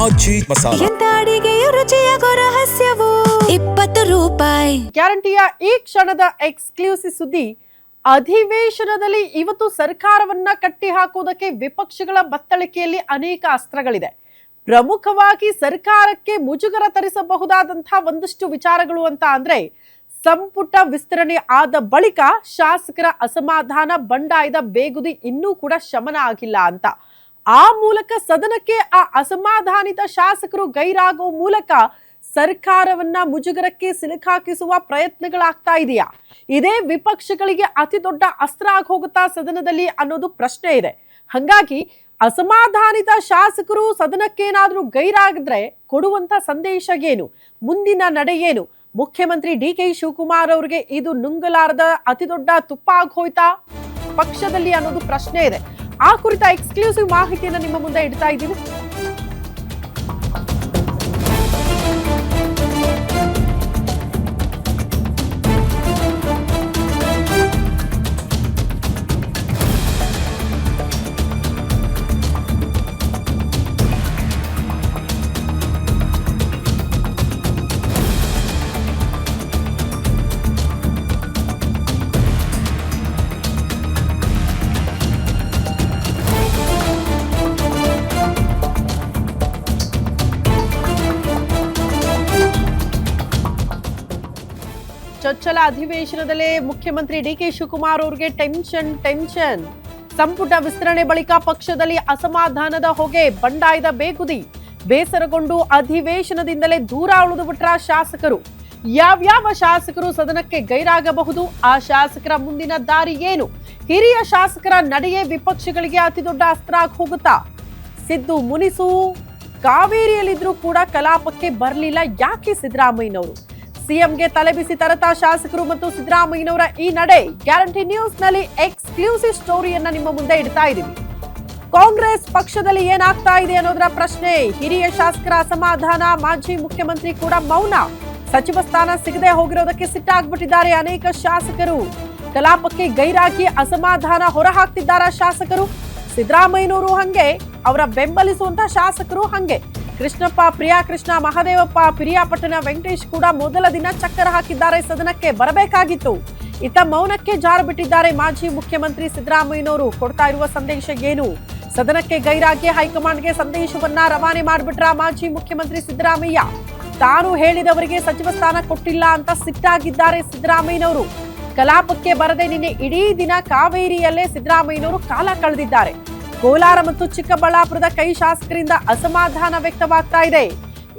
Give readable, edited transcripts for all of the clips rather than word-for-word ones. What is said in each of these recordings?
ಮಾಜಿ ಮಸಾಲ. ಎಂತ ಅಡಿಗೆಯ ರುಚಿಯಾಗೋ ರಹಸ್ಯವು 20 ರೂಪಾಯಿ ಗ್ಯಾರಂಟಿಯ ಈ ಕ್ಷಣದ ಎಕ್ಸ್ಕ್ಲೂಸಿವ್ ಸುದ್ದಿ. ಅಧಿವೇಶನದಲ್ಲಿ ಇವತ್ತು ಸರ್ಕಾರವನ್ನ ಕಟ್ಟಿ ಹಾಕುವುದಕ್ಕೆ ವಿಪಕ್ಷಗಳ ಬತ್ತಳಿಕೆಯಲ್ಲಿ ಅನೇಕ ಅಸ್ತ್ರಗಳಿದೆ. ಪ್ರಮುಖವಾಗಿ ಸರ್ಕಾರಕ್ಕೆ ಮುಜುಗರ ತರಿಸಬಹುದಾದಂತಹ ಒಂದಷ್ಟು ವಿಚಾರಗಳು ಅಂತ ಅಂದ್ರೆ, ಸಂಪುಟ ವಿಸ್ತರಣೆ ಆದ ಬಳಿಕ ಶಾಸಕರ ಅಸಮಾಧಾನ, ಬಂಡಾಯದ ಬೇಗುದಿ ಇನ್ನೂ ಕೂಡ ಶಮನ ಆಗಿಲ್ಲ ಅಂತ. ಆ ಮೂಲಕ ಸದನಕ್ಕೆ ಆ ಅಸಮಾಧಾನಿತ ಶಾಸಕರು ಗೈರಾಗುವ ಮೂಲಕ ಸರ್ಕಾರವನ್ನ ಮುಜುಗರಕ್ಕೆ ಸಿಲುಕಾಕಿಸುವ ಪ್ರಯತ್ನಗಳಾಗ್ತಾ ಇದೆಯಾ? ಇದೇ ವಿಪಕ್ಷಗಳಿಗೆ ಅತಿ ದೊಡ್ಡ ಅಸ್ತ್ರ ಆಗಿ ಹೋಗುತ್ತಾ ಸದನದಲ್ಲಿ ಅನ್ನೋದು ಪ್ರಶ್ನೆ ಇದೆ. ಹಾಗಾಗಿ ಅಸಮಾಧಾನಿತ ಶಾಸಕರು ಸದನಕ್ಕೇನಾದ್ರೂ ಗೈರಾಗಿದ್ರೆ ಕೊಡುವಂತ ಸಂದೇಶ ಏನು, ಮುಂದಿನ ನಡೆ ಏನು? ಮುಖ್ಯಮಂತ್ರಿ ಡಿ.ಕೆ. ಶಿವಕುಮಾರ್ ಅವರಿಗೆ ಇದು ನುಂಗಲಾರದ ಅತಿ ದೊಡ್ಡ ತುಪ್ಪ ಆಗಿ ಹೋಯ್ತಾ ಪಕ್ಷದಲ್ಲಿ ಅನ್ನೋದು ಪ್ರಶ್ನೆ ಇದೆ. ಆ ಕುರಿತ ಎಕ್ಸ್ಕ್ಲೂಸಿವ್ ಮಾಹಿತಿಯನ್ನು ನಿಮ್ಮ ಮುಂದೆ ಇಡ್ತಾ ಇದ್ದೀವಿ. ಚೊಚ್ಚಲ ಅಧಿವೇಶನದಲ್ಲೇ ಮುಖ್ಯಮಂತ್ರಿ ಡಿ.ಕೆ. ಶಿವಕುಮಾರ್ ಅವರಿಗೆ ಟೆನ್ಷನ್. ಸಂಪುಟ ವಿಸ್ತರಣೆ ಬಳಿಕ ಪಕ್ಷದಲ್ಲಿ ಅಸಮಾಧಾನದ ಹೊಗೆ, ಬಂಡಾಯದ ಬೇಗುದಿ. ಬೇಸರಗೊಂಡು ಅಧಿವೇಶನದಿಂದಲೇ ದೂರ ಉಳಿದು ಬಿಟ್ರ ಶಾಸಕರು. ಯಾವ್ಯಾವ ಶಾಸಕರು ಸದನಕ್ಕೆ ಗೈರಾಗಬಹುದು? ಆ ಶಾಸಕರ ಮುಂದಿನ ದಾರಿ ಏನು? ಹಿರಿಯ ಶಾಸಕರ ನಡೆಯೇ ವಿಪಕ್ಷಗಳಿಗೆ ಅತಿ ದೊಡ್ಡ ಅಸ್ತ್ರ ಆಗಿ ಹೋಗುತ್ತಾ? ಸಿದ್ದು ಮುನಿಸು ಕಾವೇರಿಯಲ್ಲಿದ್ರೂ ಕೂಡ ಕಲಾಪಕ್ಕೆ ಬರಲಿಲ್ಲ ಯಾಕೆ ಸಿದ್ದರಾಮಯ್ಯನವರು? ಸಿಎಂಗೆ ತಲೆಬಿಸಿ ತರತ ಶಾಸಕರು ಮತ್ತು ಸಿದ್ದರಾಮಯ್ಯನವರ ಈ ನಡೆ. ಗ್ಯಾರಂಟಿ ನ್ಯೂಸ್ ನಲ್ಲಿ ಎಕ್ಸ್ಕ್ಲೂಸಿವ್ ಸ್ಟೋರಿಯನ್ನ ನಿಮ್ಮ ಮುಂದೆ ಇಡ್ತಾ ಇದ್ದೀವಿ. ಕಾಂಗ್ರೆಸ್ ಪಕ್ಷದಲ್ಲಿ ಏನಾಗ್ತಾ ಇದೆ ಅನ್ನೋದರ ಪ್ರಶ್ನೆ. ಹಿರಿಯ ಶಾಸಕರ ಅಸಮಾಧಾನ, ಮಾಜಿ ಮುಖ್ಯಮಂತ್ರಿ ಕೂಡ ಮೌನ. ಸಚಿವ ಸ್ಥಾನ ಸಿಗದೆ ಹೋಗಿರೋದಕ್ಕೆ ಸಿಟ್ಟಾಗ್ಬಿಟ್ಟಿದ್ದಾರೆ ಅನೇಕ ಶಾಸಕರು. ಕಲಾಪಕ್ಕೆ ಗೈರಾಗಿ ಅಸಮಾಧಾನ ಹೊರಹಾಕ್ತಿದ್ದಾರ ಶಾಸಕರು. ಸಿದ್ದರಾಮಯ್ಯನವರು ಹಂಗೆ, ಅವರ ಬೆಂಬಲಿಸುವಂತ ಶಾಸಕರು ಹಂಗೆ. ಕೃಷ್ಣಪ್ಪ, ಪ್ರಿಯಾಕೃಷ್ಣ, ಮಹದೇವಪ್ಪ, ಪಿರಿಯಾಪಟ್ಟಣ ವೆಂಕಟೇಶ್ ಕೂಡ ಮೊದಲ ದಿನ ಚಕ್ಕರ ಹಾಕಿದ್ದಾರೆ, ಸದನಕ್ಕೆ ಬರಬೇಕಾಗಿತ್ತು. ಇತ್ತ ಮೌನಕ್ಕೆ ಜಾರು ಬಿಟ್ಟಿದ್ದಾರೆ ಮಾಜಿ ಮುಖ್ಯಮಂತ್ರಿ ಸಿದ್ದರಾಮಯ್ಯನವರು. ಕೊಡ್ತಾ ಇರುವ ಸಂದೇಶ ಏನು? ಸದನಕ್ಕೆ ಗೈರಾಗಿ ಹೈಕಮಾಂಡ್ಗೆ ಸಂದೇಶವನ್ನ ರವಾನೆ ಮಾಡಿಬಿಟ್ರ ಮಾಜಿ ಮುಖ್ಯಮಂತ್ರಿ ಸಿದ್ದರಾಮಯ್ಯ. ತಾನು ಹೇಳಿದವರಿಗೆ ಸಚಿವ ಸ್ಥಾನ ಕೊಟ್ಟಿಲ್ಲ ಅಂತ ಸಿಟ್ಟಾಗಿದ್ದಾರೆ ಸಿದ್ದರಾಮಯ್ಯನವರು. ಕಲಾಪಕ್ಕೆ ಬರದೆ ನಿನ್ನೆ ಇಡೀ ದಿನ ಕಾವೇರಿಯಲ್ಲೇ ಸಿದ್ದರಾಮಯ್ಯನವರು ಕಾಲ ಕಳೆದಿದ್ದಾರೆ. ಕೋಲಾರ ಮತ್ತು ಚಿಕ್ಕಬಳ್ಳಾಪುರದ ಕೈ ಶಾಸಕರಿಂದ ಅಸಮಾಧಾನ ವ್ಯಕ್ತವಾಗ್ತಾ ಇದೆ.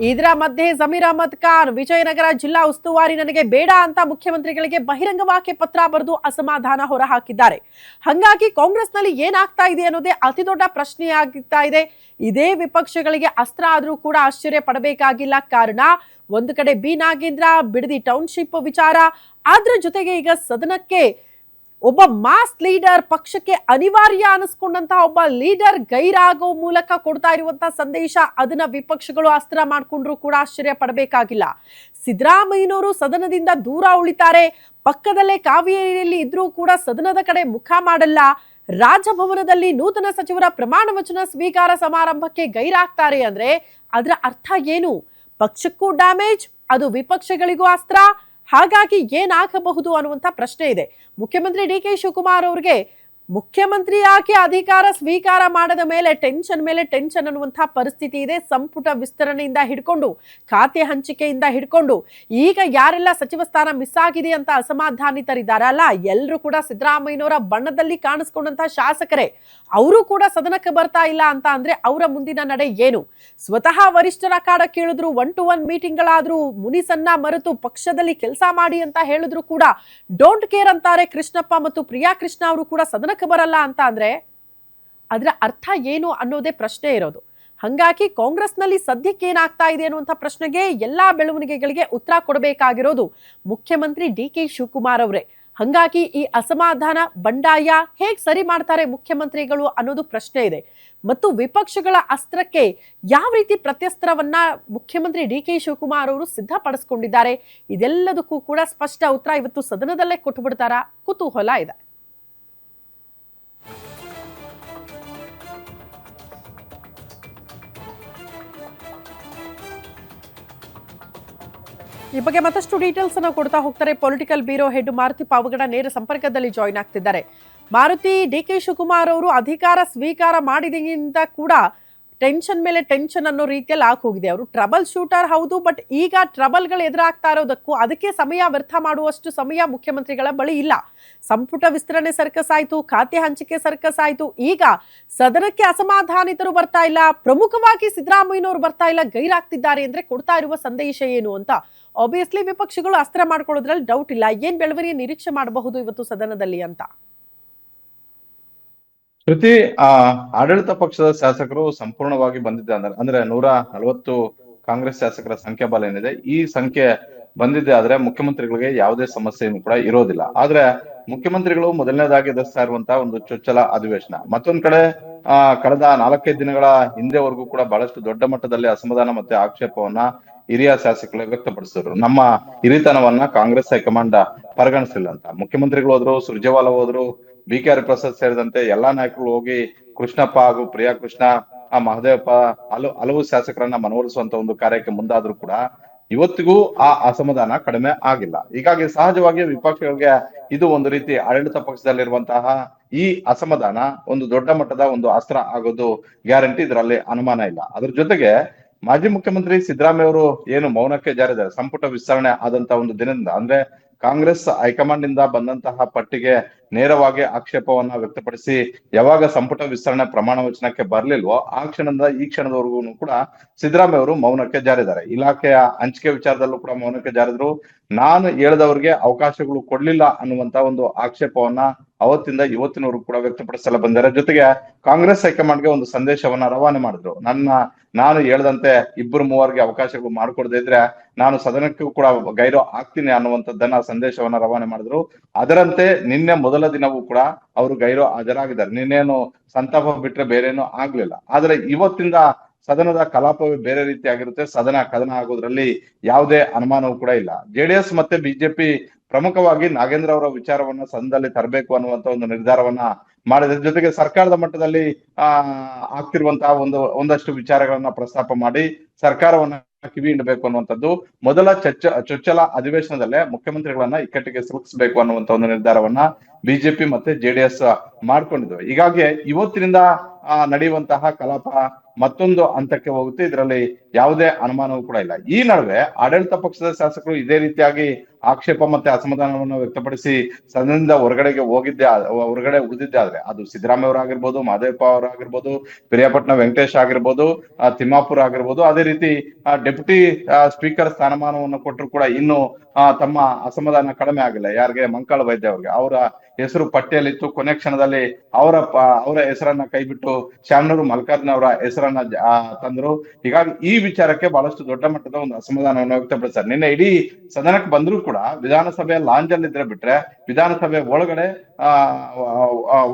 ಇದರ ಮಧ್ಯೆ ಜಮೀರ್ ಅಹಮದ್ ಖಾನ್ ವಿಜಯನಗರ ಜಿಲ್ಲಾ ಉಸ್ತುವಾರಿ ನನಗೆ ಬೇಡ ಅಂತ ಮುಖ್ಯಮಂತ್ರಿಗಳಿಗೆ ಬಹಿರಂಗವಾಗಿ ಪತ್ರ ಬರೆದು ಅಸಮಾಧಾನ ಹೊರಹಾಕಿದ್ದಾರೆ. ಹಾಗಾಗಿ ಕಾಂಗ್ರೆಸ್ನಲ್ಲಿ ಏನಾಗ್ತಾ ಇದೆ ಅನ್ನೋದೇ ಅತಿ ದೊಡ್ಡ ಪ್ರಶ್ನೆಯಾಗ್ತಾ ಇದೆ. ಇದೇ ವಿಪಕ್ಷಗಳಿಗೆ ಅಸ್ತ್ರ ಆದ್ರೂ ಕೂಡ ಆಶ್ಚರ್ಯ ಪಡಬೇಕಾಗಿಲ್ಲ. ಕಾರಣ ಒಂದು ಕಡೆ ಬಿ ನಾಗೇಂದ್ರ ಬಿಡದಿ ಟೌನ್ಶಿಪ್ ವಿಚಾರ, ಅದ್ರ ಜೊತೆಗೆ ಈಗ ಸದನಕ್ಕೆ ಒಬ್ಬ ಮಾಸ್ ಲೀಡರ್, ಪಕ್ಷಕ್ಕೆ ಅನಿವಾರ್ಯ ಅನಿಸ್ಕೊಂಡಂತಹ ಒಬ್ಬ ಲೀಡರ್ ಗೈರಾಗೋ ಮೂಲಕ ಕೊಡ್ತಾ ಇರುವಂತಹ ಸಂದೇಶ, ಅದನ್ನ ವಿಪಕ್ಷಗಳು ಅಸ್ತ್ರ ಮಾಡ್ಕೊಂಡ್ರು ಕೂಡ ಆಶ್ಚರ್ಯ ಪಡಬೇಕಾಗಿಲ್ಲ. ಸಿದ್ದರಾಮಯ್ಯನವರು ಸದನದಿಂದ ದೂರ ಉಳಿತಾರೆ, ಪಕ್ಕದಲ್ಲೇ ಕಾವೇರಿಯಲ್ಲಿ ಇದ್ರೂ ಕೂಡ ಸದನದ ಕಡೆ ಮುಖ ಮಾಡಲ್ಲ. ರಾಜಭವನದಲ್ಲಿ ನೂತನ ಸಚಿವರ ಪ್ರಮಾಣ ವಚನ ಸ್ವೀಕಾರ ಸಮಾರಂಭಕ್ಕೆ ಗೈರಾಗ್ತಾರೆ ಅಂದ್ರೆ ಅದರ ಅರ್ಥ ಏನು? ಪಕ್ಷಕ್ಕೂ ಡ್ಯಾಮೇಜ್, ಅದು ವಿಪಕ್ಷಗಳಿಗೂ ಅಸ್ತ್ರ. ಹಾಗಾಗಿ ಏನಾಗಬಹುದು ಅನ್ನುವಂಥ ಪ್ರಶ್ನೆ ಇದೆ. ಮುಖ್ಯಮಂತ್ರಿ ಡಿ.ಕೆ. ಶಿವಕುಮಾರ್ ಅವರಿಗೆ ಮುಖ್ಯಮಂತ್ರಿಯಾಗಿ ಅಧಿಕಾರ ಸ್ವೀಕಾರ ಮಾಡದ ಮೇಲೆ ಟೆನ್ಷನ್ ಅನ್ನುವಂತಹ ಪರಿಸ್ಥಿತಿ ಇದೆ. ಸಂಪುಟ ವಿಸ್ತರಣೆಯಿಂದ ಹಿಡ್ಕೊಂಡು, ಖಾತೆ ಹಂಚಿಕೆಯಿಂದ ಹಿಡ್ಕೊಂಡು, ಈಗ ಯಾರೆಲ್ಲ ಸಚಿವ ಸ್ಥಾನ ಮಿಸ್ ಆಗಿದೆ ಅಂತ ಅಸಮಾಧಾನಿತರಿದ್ದಾರಲ್ಲ, ಎಲ್ಲರೂ ಕೂಡ ಸಿದ್ದರಾಮಯ್ಯನವರ ಬಣ್ಣದಲ್ಲಿ ಕಾಣಿಸ್ಕೊಂಡಂತಹ ಶಾಸಕರೇ. ಅವರು ಕೂಡ ಸದನಕ್ಕೆ ಬರ್ತಾ ಇಲ್ಲ ಅಂತ ಅಂದ್ರೆ ಅವರ ಮುಂದಿನ ನಡೆ ಏನು? ಸ್ವತಃ ವರಿಷ್ಠರ ಕಾಡ ಕೇಳಿದ್ರು, 1-to-1 ಮೀಟಿಂಗ್ಗಳಾದ್ರೂ ಮುನಿಸನ್ನ ಮರೆತು ಪಕ್ಷದಲ್ಲಿ ಕೆಲಸ ಮಾಡಿ ಅಂತ ಹೇಳಿದ್ರು ಕೂಡ ಡೋಂಟ್ ಕೇರ್ ಅಂತಾರೆ ಕೃಷ್ಣಪ್ಪ ಮತ್ತು ಪ್ರಿಯಾಕೃಷ್ಣ ಅವರು ಕೂಡ ಸದನಕ್ಕೆ ಬರಲ್ಲ ಅಂತ ಅಂದ್ರೆ ಅದರ ಅರ್ಥ ಏನು ಅನ್ನೋದೇ ಪ್ರಶ್ನೆ ಇರೋದು. ಹಾಗಾಗಿ ಕಾಂಗ್ರೆಸ್ನಲ್ಲಿ ಸದ್ಯಕ್ಕೆ ಏನಾಗ್ತಾ ಇದೆ ಅನ್ನುವಂಥ ಪ್ರಶ್ನೆಗೆ, ಎಲ್ಲಾ ಬೆಳವಣಿಗೆಗಳಿಗೆ ಉತ್ತರ ಕೊಡಬೇಕಾಗಿರೋದು ಮುಖ್ಯಮಂತ್ರಿ ಡಿ.ಕೆ. ಶಿವಕುಮಾರ್ ಅವರೇ. ಹಾಗಾಗಿ ಈ ಅಸಮಾಧಾನ, ಬಂಡಾಯ ಹೇಗೆ ಸರಿ ಮಾಡ್ತಾರೆ ಮುಖ್ಯಮಂತ್ರಿಗಳು ಅನ್ನೋದು ಪ್ರಶ್ನೆ ಇದೆ. ಮತ್ತು ವಿಪಕ್ಷಗಳ ಅಸ್ತ್ರಕ್ಕೆ ಯಾವ ರೀತಿ ಪ್ರತ್ಯಸ್ತ್ರವನ್ನ ಮುಖ್ಯಮಂತ್ರಿ ಡಿ.ಕೆ. ಶಿವಕುಮಾರ್ ಅವರು ಸಿದ್ಧಪಡಿಸಿಕೊಂಡಿದ್ದಾರೆ, ಇದೆಲ್ಲದಕ್ಕೂ ಕೂಡ ಸ್ಪಷ್ಟ ಉತ್ತರ ಇವತ್ತು ಸದನದಲ್ಲೇ ಕೊಟ್ಟು ಬಿಡ್ತಾರಾ? ಕುತೂಹಲ ಇದೆ. ಈ ಬಗ್ಗೆ ಮತ್ತಷ್ಟು ಡೀಟೇಲ್ಸ್ ಅನ್ನು ಕೊಡ್ತಾ ಹೋಗ್ತಾರೆ political bureau head Maruti Pavagada ನೇರ ಸಂಪರ್ಕದಲ್ಲಿ ಜಾಯಿನ್ ಆಗ್ತಿದ್ದಾರೆ. ಮಾರುತಿ, ಡಿ.ಕೆ. ಶಿವಕುಮಾರ್ ಅವರು ಅಧಿಕಾರ ಸ್ವೀಕಾರ ಮಾಡಿದಿಂದ ಕೂಡ ಟೆನ್ಷನ್ ಮೇಲೆ ಟೆನ್ಷನ್ ಅನ್ನೋ ರೀತಿಯಲ್ಲಿ ಹೋಗಿದೆ. ಅವರು ಟ್ರಬಲ್ ಶೂಟರ್ ಹೌದು, ಬಟ್ ಈಗ ಟ್ರಬಲ್ಗಳು ಎದುರಾಗ್ತಾ ಇರೋದಕ್ಕೂ ಅದಕ್ಕೆ ಸಮಯ ವ್ಯರ್ಥ ಮಾಡುವಷ್ಟು ಸಮಯ ಮುಖ್ಯಮಂತ್ರಿಗಳ ಬಳಿ ಇಲ್ಲ. ಸಂಪುಟ ವಿಸ್ತರಣೆ ಸರ್ಕಸ್ ಆಯ್ತು, ಖಾತೆ ಹಂಚಿಕೆ ಸರ್ಕಸ್ ಆಯ್ತು, ಈಗ ಸದನಕ್ಕೆ ಅಸಮಾಧಾನಿತರು ಬರ್ತಾ ಇಲ್ಲ, ಪ್ರಮುಖವಾಗಿ ಸಿದ್ದರಾಮಯ್ಯನವರು ಬರ್ತಾ ಇಲ್ಲ, ಗೈರಾಗ್ತಿದ್ದಾರೆ ಅಂದ್ರೆ ಕೊಡ್ತಾ ಇರುವ ಸಂದೇಶ ಏನು ಅಂತ ಆಬ್ವಿಯಸ್ಲಿ ವಿಪಕ್ಷಗಳು ಅಸ್ತ್ರ ಮಾಡ್ಕೊಳ್ಳೋದ್ರಲ್ಲಿ ಡೌಟ್ ಇಲ್ಲ. ಏನ್ ಬೆಳವಣಿಗೆ ನಿರೀಕ್ಷೆ ಮಾಡಬಹುದು ಇವತ್ತು ಸದನದಲ್ಲಿ ಅಂತ? ಶ್ರುತಿ, ಆಡಳಿತ ಪಕ್ಷದ ಶಾಸಕರು ಸಂಪೂರ್ಣವಾಗಿ ಬಂದಿದ್ದೆ ಅಂದ್ರೆ 140 ಕಾಂಗ್ರೆಸ್ ಶಾಸಕರ ಸಂಖ್ಯಾಬಲ ಏನಿದೆ, ಈ ಸಂಖ್ಯೆ ಬಂದಿದ್ದೆ ಆದ್ರೆ ಮುಖ್ಯಮಂತ್ರಿಗಳಿಗೆ ಯಾವುದೇ ಸಮಸ್ಯೆಯನ್ನು ಕೂಡ ಇರೋದಿಲ್ಲ. ಆದ್ರೆ ಮುಖ್ಯಮಂತ್ರಿಗಳು ಮೊದಲನೇದಾಗಿ ಎದುರಿಸ್ತಾ ಇರುವಂತಹ ಒಂದು ಚೊಚ್ಚಲ ಅಧಿವೇಶನ. ಮತ್ತೊಂದ್ ಕಡೆ ಕಳೆದ 4-5 ದಿನಗಳ ಹಿಂದೆವರೆಗೂ ಕೂಡ ಬಹಳಷ್ಟು ದೊಡ್ಡ ಮಟ್ಟದಲ್ಲಿ ಅಸಮಾಧಾನ ಮತ್ತೆ ಆಕ್ಷೇಪವನ್ನ ಹಿರಿಯ ಶಾಸಕರು ವ್ಯಕ್ತಪಡಿಸಿದ್ರು. ನಮ್ಮ ಹಿರಿತನವನ್ನ ಕಾಂಗ್ರೆಸ್ ಹೈಕಮಾಂಡ್ ಪರಿಗಣಿಸಲಿಲ್ಲ ಅಂತ. ಮುಖ್ಯಮಂತ್ರಿಗಳು ಹೋದ್ರು, ಸುರ್ಜೇವಾಲಾ ಹೋದ್ರು, ಬಿ.ಕೆ. ಹರಿಪ್ರಸಾದ್ ಸೇರಿದಂತೆ ಎಲ್ಲಾ ನಾಯಕರು ಹೋಗಿ ಕೃಷ್ಣಪ್ಪ ಹಾಗೂ ಪ್ರಿಯಾ ಕೃಷ್ಣ, ಮಹದೇವಪ್ಪ, ಹಲವು ಶಾಸಕರನ್ನ ಮನವೊಲಿಸುವಂತ ಒಂದು ಕಾರ್ಯಕ್ಕೆ ಮುಂದಾದ್ರೂ ಕೂಡ ಇವತ್ತಿಗೂ ಆ ಅಸಮಾಧಾನ ಕಡಿಮೆ ಆಗಿಲ್ಲ. ಹೀಗಾಗಿ ಸಹಜವಾಗಿ ವಿಪಕ್ಷಗಳಿಗೆ ಇದು ಒಂದು ರೀತಿ ಆಡಳಿತ ಪಕ್ಷದಲ್ಲಿರುವಂತಹ ಈ ಅಸಮಾಧಾನ ಒಂದು ದೊಡ್ಡ ಮಟ್ಟದ ಒಂದು ಅಸ್ತ್ರ ಆಗೋದು ಗ್ಯಾರಂಟಿ, ಇದರಲ್ಲಿ ಅನುಮಾನ ಇಲ್ಲ. ಅದ್ರ ಜೊತೆಗೆ ಮಾಜಿ ಮುಖ್ಯಮಂತ್ರಿ ಸಿದ್ದರಾಮಯ್ಯ ಅವರು ಏನು ಮೌನಕ್ಕೆ ಜಾರಿದ್ದಾರೆ, ಸಂಪುಟ ವಿಸ್ತರಣೆ ಆದಂತ ಒಂದು ದಿನದಿಂದ, ಅಂದ್ರೆ ಕಾಂಗ್ರೆಸ್ ಹೈಕಮಾಂಡ್ ನಿಂದ ಬಂದಂತಹ ಪಟ್ಟಿಗೆ ನೇರವಾಗಿ ಆಕ್ಷೇಪವನ್ನ ವ್ಯಕ್ತಪಡಿಸಿ ಯಾವಾಗ ಸಂಪುಟ ವಿಸ್ತರಣೆ ಪ್ರಮಾಣ ವಚನಕ್ಕೆ ಬರ್ಲಿಲ್ವೋ ಆ ಕ್ಷಣದಿಂದ ಈ ಕ್ಷಣದವರೆಗೂ ಕೂಡ ಸಿದ್ದರಾಮಯ್ಯ ಅವರು ಮೌನಕ್ಕೆ ಜಾರಿದ್ದಾರೆ. ಇಲಾಖೆಯ ಹಂಚಿಕೆ ವಿಚಾರದಲ್ಲೂ ಕೂಡ ಮೌನಕ್ಕೆ ಜಾರಿದ್ರು. ನಾನು ಹೇಳಿದವರಿಗೆ ಅವಕಾಶಗಳು ಕೊಡ್ಲಿಲ್ಲ ಅನ್ನುವಂತ ಒಂದು ಆಕ್ಷೇಪವನ್ನ ಅವತ್ತಿಂದ ಇವತ್ತಿನವರೆಗೂ ಕೂಡ ವ್ಯಕ್ತಪಡಿಸಲು ಬಂದರೆ, ಜೊತೆಗೆ ಕಾಂಗ್ರೆಸ್ ಹೈಕಮಾಂಡ್ಗೆ ಒಂದು ಸಂದೇಶವನ್ನ ರವಾನೆ ಮಾಡಿದ್ರು. ನಾನು ಹೇಳ್ದಂತೆ 2-3 ಅವಕಾಶಗಳು ಮಾಡ್ಕೊಡದೇ ಇದ್ರೆ ನಾನು ಸದನಕ್ಕೂ ಕೂಡ ಗೈರು ಆಗ್ತೀನಿ ಅನ್ನುವಂಥದ್ದನ್ನ ಸಂದೇಶವನ್ನ ರವಾನೆ ಮಾಡಿದ್ರು. ಅದರಂತೆ ನಿನ್ನೆ ಮೊದಲ ದಿನವೂ ಕೂಡ ಅವರು ಗೈರು ಹಾಜರಾಗಿದ್ದಾರೆ. ನಿನ್ನೇನು ಸಂತಾಪ ಬಿಟ್ರೆ ಬೇರೇನೂ ಆಗ್ಲಿಲ್ಲ. ಆದ್ರೆ ಇವತ್ತಿಂದ ಸದನದ ಕಲಾಪವೇ ಬೇರೆ ರೀತಿಯಾಗಿರುತ್ತೆ. ಸದನ ಕದನ ಆಗೋದ್ರಲ್ಲಿ ಯಾವುದೇ ಅನುಮಾನವೂ ಕೂಡ ಇಲ್ಲ. ಜೆಡಿಎಸ್ ಮತ್ತೆ ಬಿಜೆಪಿ ಪ್ರಮುಖವಾಗಿ ನಾಗೇಂದ್ರ ಅವರ ವಿಚಾರವನ್ನ ಸದನದಲ್ಲಿ ತರಬೇಕು ಅನ್ನುವಂತ ಒಂದು ನಿರ್ಧಾರವನ್ನ ಮಾಡಿದ್ರ ಜೊತೆಗೆ ಸರ್ಕಾರದ ಮಟ್ಟದಲ್ಲಿ ಆಗ್ತಿರುವಂತಹ ಒಂದಷ್ಟು ವಿಚಾರಗಳನ್ನ ಪ್ರಸ್ತಾಪ ಮಾಡಿ ಸರ್ಕಾರವನ್ನ ಕಿವಿ ಹಿಂಡಬೇಕು ಅನ್ನುವಂಥದ್ದು ಮೊದಲ ಚೊಚ್ಚಲ ಅಧಿವೇಶನದಲ್ಲೇ ಮುಖ್ಯಮಂತ್ರಿಗಳನ್ನ ಇಕ್ಕಟ್ಟಿಗೆ ಸಿಲುಕಿಸಬೇಕು ಅನ್ನುವಂತ ಒಂದು ನಿರ್ಧಾರವನ್ನ ಬಿಜೆಪಿ ಮತ್ತೆ ಜೆಡಿಎಸ್ ಮಾಡ್ಕೊಂಡಿದ್ವು. ಹೀಗಾಗಿ ಇವತ್ತಿನಿಂದ ನಡೆಯುವಂತಹ ಕಲಾಪ ಮತ್ತೊಂದು ಹಂತಕ್ಕೆ ಹೋಗುತ್ತೆ, ಇದರಲ್ಲಿ ಯಾವುದೇ ಅನುಮಾನವೂ ಕೂಡ ಇಲ್ಲ. ಈ ನಡುವೆ ಆಡಳಿತ ಪಕ್ಷದ ಶಾಸಕರು ಇದೇ ರೀತಿಯಾಗಿ ಆಕ್ಷೇಪ ಮತ್ತೆ ಅಸಮಾಧಾನವನ್ನು ವ್ಯಕ್ತಪಡಿಸಿ ಸದನದಿಂದ ಹೊರಗಡೆ ಉಳಿದಿದ್ದೆ ಆದ್ರೆ ಅದು ಸಿದ್ದರಾಮಯ್ಯ ಅವರಾಗಿರ್ಬೋದು, ಮಹದೇವಪ್ಪ ಅವರಾಗಿರ್ಬೋದು, ಪಿರಿಯಾಪಟ್ಟಣ ವೆಂಕಟೇಶ್ ಆಗಿರ್ಬೋದು, ತಿಮ್ಮಾಪುರ್ ಆಗಿರ್ಬೋದು, ಅದೇ ರೀತಿ ಡೆಪ್ಯೂಟಿ ಸ್ಪೀಕರ್ ಸ್ಥಾನಮಾನವನ್ನು ಕೊಟ್ಟರು ಕೂಡ ಇನ್ನು ತಮ್ಮ ಅಸಮಾಧಾನ ಕಡಿಮೆ ಆಗಿಲ್ಲ. ಯಾರಿಗೆ? ಮಂಕಾಳ ವೈದ್ಯ ಅವ್ರಿಗೆ. ಅವರ ಹೆಸರು ಪಟ್ಟಿಯಲ್ಲಿತ್ತು. ಕೊನೆ ಕ್ಷಣದಲ್ಲಿ ಅವರ ಹೆಸರನ್ನ ಕೈಬಿಟ್ಟು ಶಾಮನೂರು ಮಲ್ಲಿಕಾರ್ಜುನ ಅವರ ಹೆಸರನ್ನ ತಂದ್ರು. ಹೀಗಾಗಿ ಈ ವಿಚಾರಕ್ಕೆ ಬಹಳಷ್ಟು ದೊಡ್ಡ ಮಟ್ಟದ ಒಂದು ಅಸಮಾಧಾನವನ್ನು ವ್ಯಕ್ತಪಡಿಸ್ತಾರೆ. ನಿನ್ನೆ ಇಡೀ ಸದನಕ್ಕೆ ಬಂದ್ರು ಕೂಡ ವಿಧಾನಸಭೆಯ ಲಾಂಜ್ ಅಲ್ಲಿ ಇದ್ರೆ ಬಿಟ್ರೆ ವಿಧಾನಸಭೆ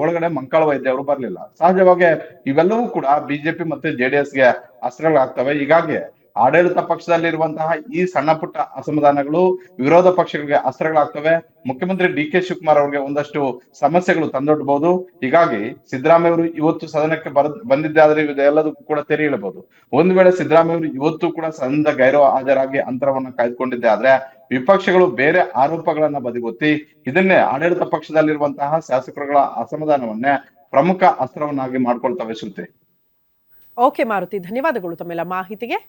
ಒಳಗಡೆ ಮಂಕಾಳ ವೈದ್ಯ ಅವರು ಬರ್ಲಿಲ್ಲ. ಸಹಜವಾಗಿ ಇವೆಲ್ಲವೂ ಕೂಡ ಬಿಜೆಪಿ ಮತ್ತೆ ಜೆಡಿಎಸ್ಗೆ ಅಸ್ತ್ರಗಳಾಗ್ತವೆ. ಹೀಗಾಗಿ ಆಡಳಿತ ಪಕ್ಷದಲ್ಲಿರುವಂತಹ ಈ ಸಣ್ಣ ಪುಟ್ಟ ಅಸಮಾಧಾನಗಳು ವಿರೋಧ ಪಕ್ಷಗಳಿಗೆ ಅಸ್ತ್ರಗಳಾಗ್ತವೆ. ಮುಖ್ಯಮಂತ್ರಿ ಡಿ.ಕೆ. ಶಿವಕುಮಾರ್ ಅವರಿಗೆ ಒಂದಷ್ಟು ಸಮಸ್ಯೆಗಳು ತಂದೊಡ್ಡಬಹುದು. ಹೀಗಾಗಿ ಸಿದ್ದರಾಮಯ್ಯ ಅವರು ಇವತ್ತು ಸದನಕ್ಕೆ ಬಂದಿದ್ದೆ ಆದ್ರೆ ಇದೆಲ್ಲದಕ್ಕೂ ಕೂಡ ತೆರೆ ಇಳಬಹುದು. ಒಂದು ವೇಳೆ ಸಿದ್ದರಾಮಯ್ಯ ಅವರು ಇವತ್ತು ಕೂಡ ಸದನದ ಗೈರು ಹಾಜರಾಗಿ ಅಂತರವನ್ನ ಕಾಯ್ದುಕೊಂಡಿದ್ದೆ ಆದ್ರೆ ವಿಪಕ್ಷಗಳು ಬೇರೆ ಆರೋಪಗಳನ್ನ ಬದಿಗೊತ್ತಿ ಇದನ್ನೇ ಆಡಳಿತ ಪಕ್ಷದಲ್ಲಿರುವಂತಹ ಶಾಸಕರುಗಳ ಅಸಮಾಧಾನವನ್ನೇ ಪ್ರಮುಖ ಅಸ್ತ್ರವನ್ನಾಗಿ ಮಾಡ್ಕೊಳ್ತವೆ. ಶ್ರುತಿ. ಓಕೆ ಮಾರುತಿ, ಧನ್ಯವಾದಗಳು ತಮ್ಮೆಲ್ಲ ಮಾಹಿತಿಗೆ.